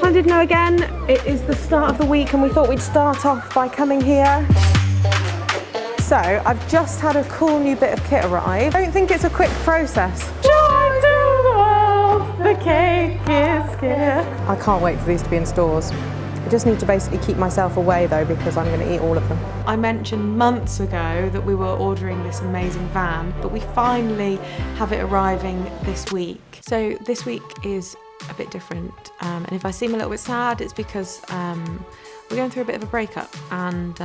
I didn't know again, it is the start of the week and we thought we'd start off by coming here. So I've just had a cool new bit of kit arrive. I don't think it's a quick process. Joy to the world, the cake is here. I can't wait for these to be in stores. I just need to basically keep myself away though because I'm going to eat all of them. I mentioned months ago that we were ordering this amazing van, but we finally have it arriving this week. So this week is a bit different, and if I seem a little bit sad, it's because we're going through a bit of a breakup, and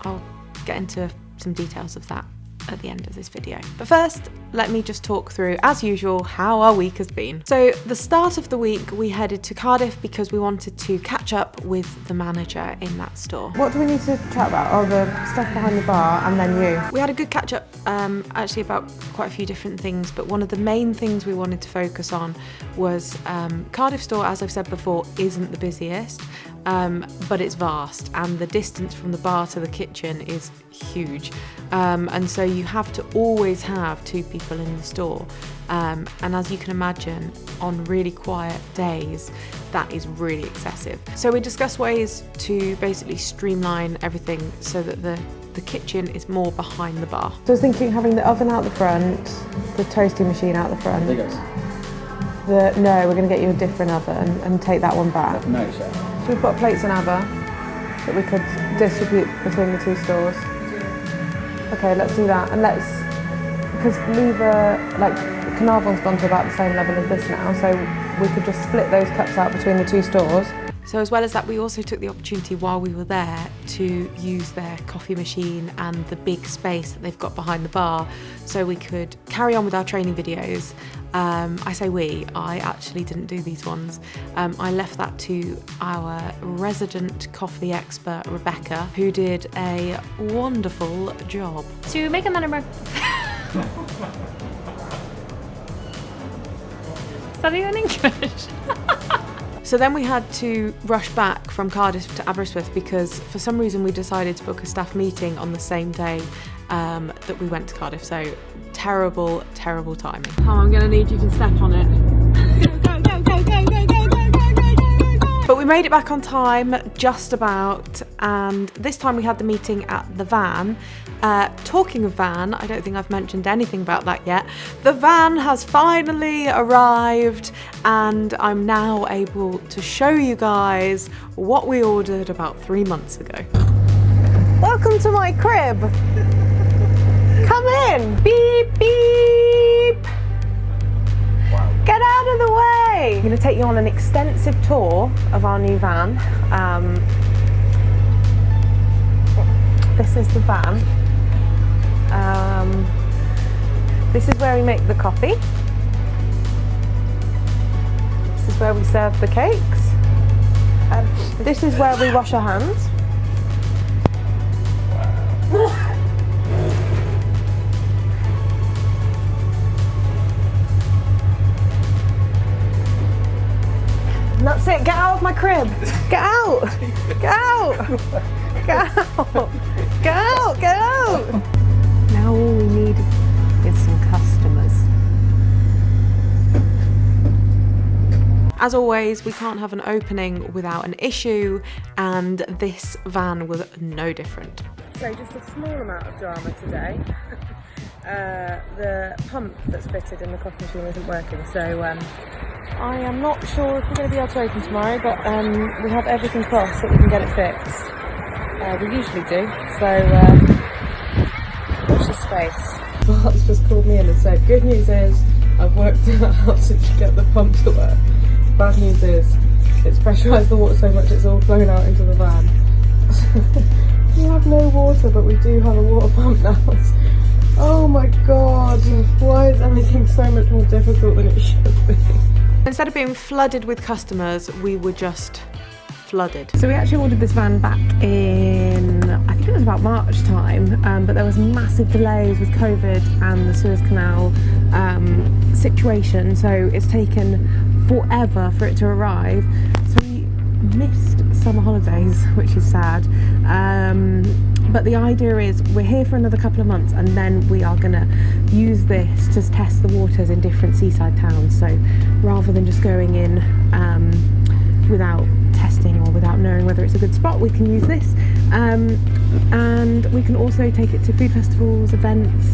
I'll get into some details of that at the end of this video. But first, let me just talk through, as usual, how our week has been. So the start of the week, we headed to Cardiff because we wanted to catch up with the manager in that store. What do we need to chat about? Oh, the stuff behind the bar and then you. We had a good catch up actually about quite a few different things, but one of the main things we wanted to focus on was Cardiff store, as I've said before, isn't the busiest, but it's vast, and the distance from the bar to the kitchen is huge. And so you have to always have two people in the store, and as you can imagine, on really quiet days that is really excessive. So we discussed ways to basically streamline everything so that the kitchen is more behind the bar. So I was thinking having the oven out the front, the toasting machine out the front. No, we're going to get you a different oven and take that one back. No, sir. So we've got plates and Abba that we could distribute between the two stores. Okay, let's do that, and because Carnarvon's gone to about the same level as this now, so we could just split those cups out between the two stores. So as well as that, we also took the opportunity while we were there to use their coffee machine and the big space that they've got behind the bar, so we could carry on with our training videos. I say we, I actually didn't do these ones. I left that to our resident coffee expert, Rebecca, who did a wonderful job. To make a manner study in English. So then we had to rush back from Cardiff to Aberystwyth because for some reason we decided to book a staff meeting on the same day that we went to Cardiff. So terrible, terrible timing. Oh, I'm gonna need you to step on it. But we made it back on time, just about, and this time we had the meeting at the van. Talking of van, I don't think I've mentioned anything about that yet. The van has finally arrived, and I'm now able to show you guys what we ordered about 3 months ago. Welcome to my crib. Come in. Beep, beep. Wow. Get out of the way. I'm going to take you on an extensive tour of our new van. This is the van. This is where we make the coffee. This is where we serve the cakes. This is where we wash our hands. And that's it, get out of my crib. Get out. Get out. Get out. Get out. Get out. Now all we need is some customers. As always, we can't have an opening without an issue, and this van was no different. So just a small amount of drama today. The pump that's fitted in the coffee machine isn't working, so I am not sure if we're going to be able to open tomorrow, but we have everything crossed that we can get it fixed. We usually do, so watch this space. Bart's just called me in and said, good news is I've worked out how to get the pump to work. Bad news is it's pressurised the water so much it's all flown out into the van. We have no water, but we do have a water pump now. Oh my god, why is everything so much more difficult than it should be? Instead of being flooded with customers, we were just flooded. So we actually ordered this van back in, I think it was about March time, but there was massive delays with COVID and the Suez Canal situation, so it's taken forever for it to arrive. So we missed summer holidays, which is sad, but the idea is we're here for another couple of months, and then we are going to use this to test the waters in different seaside towns. So rather than just going in without testing or without knowing whether it's a good spot, we can use this. And we can also take it to food festivals, events,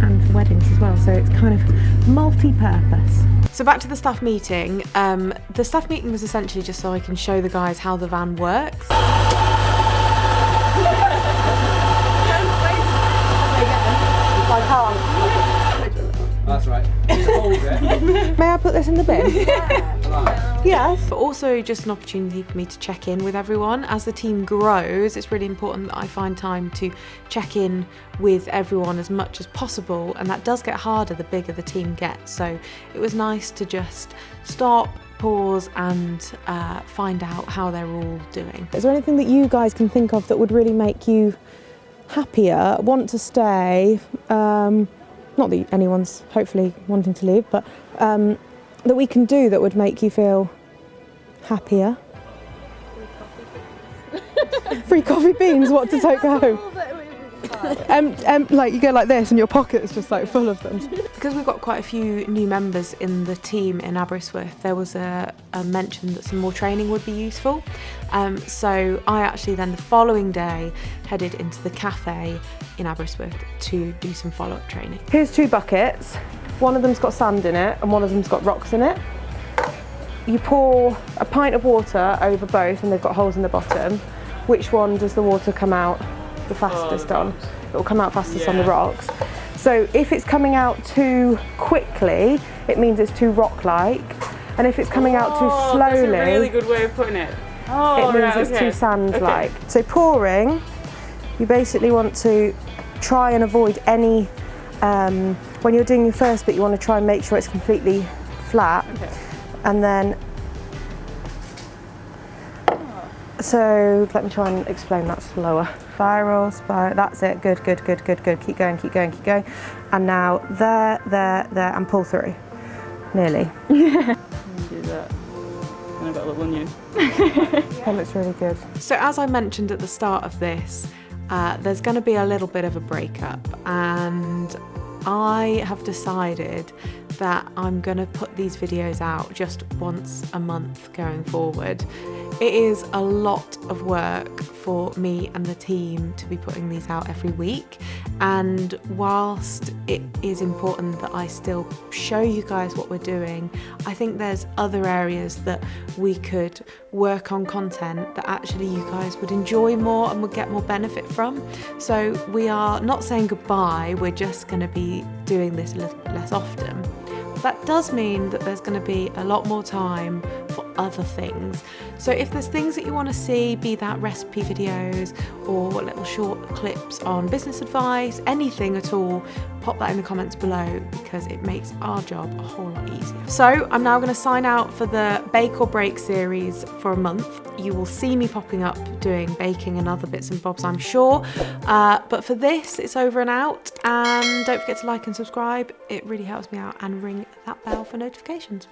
and for weddings as well. So it's kind of multi-purpose. So back to the staff meeting. The staff meeting was essentially just so I can show the guys how the van works. I can't. That's right. Hold it. May I put this in the bin? Yes. But also just an opportunity for me to check in with everyone. As the team grows, it's really important that I find time to check in with everyone as much as possible, and that does get harder the bigger the team gets. So it was nice to just stop, pause and find out how they're all doing. Is there anything that you guys can think of that would really make you happier, want to stay? Not that anyone's hopefully wanting to leave, but that we can do that would make you feel happier? Free coffee beans, what to take home? Like you go like this and your pocket is just like full of them. Because we've got quite a few new members in the team in Aberystwyth, there was a mention that some more training would be useful. So I actually then the following day headed into the cafe in Aberystwyth to do some follow-up training. Here's 2 buckets. One of them's got sand in it and one of them's got rocks in it. You pour a pint of water over both and they've got holes in the bottom. Which one does the water come out the fastest on? It will come out fastest on the rocks. So if it's coming out too quickly, it means it's too rock-like. And if it's coming out too slowly, that's a really good way of putting it. It means it's too sand-like. So pouring, you basically want to try and avoid any, when you're doing your first bit, you want to try and make sure it's completely flat. And then, so let me try and explain that slower. Spiral, that's it, good. Keep going. And now there, and pull through. Nearly. Do that. And I've got a little onion. That looks really good. So as I mentioned at the start of this, there's going to be a little bit of a breakup, and I have decided that I'm going to put these videos out just once a month going forward. It is a lot of work for me and the team to be putting these out every week, and whilst it is important that I still show you guys what we're doing, I think there's other areas that we could work on content that actually you guys would enjoy more and would get more benefit from. So we are not saying goodbye, we're just going to be doing this a little less often. That does mean that there's going to be a lot more time for other things. So if there's things that you want to see, be that recipe videos or little short clips on business advice, anything at all, pop that in the comments below because it makes our job a whole lot easier. So I'm now going to sign out for the Bake or Break series for a month. You will see me popping up doing baking and other bits and bobs, I'm sure. But for this, it's over and out. And don't forget to like and subscribe. It really helps me out, and ring that bell for notifications.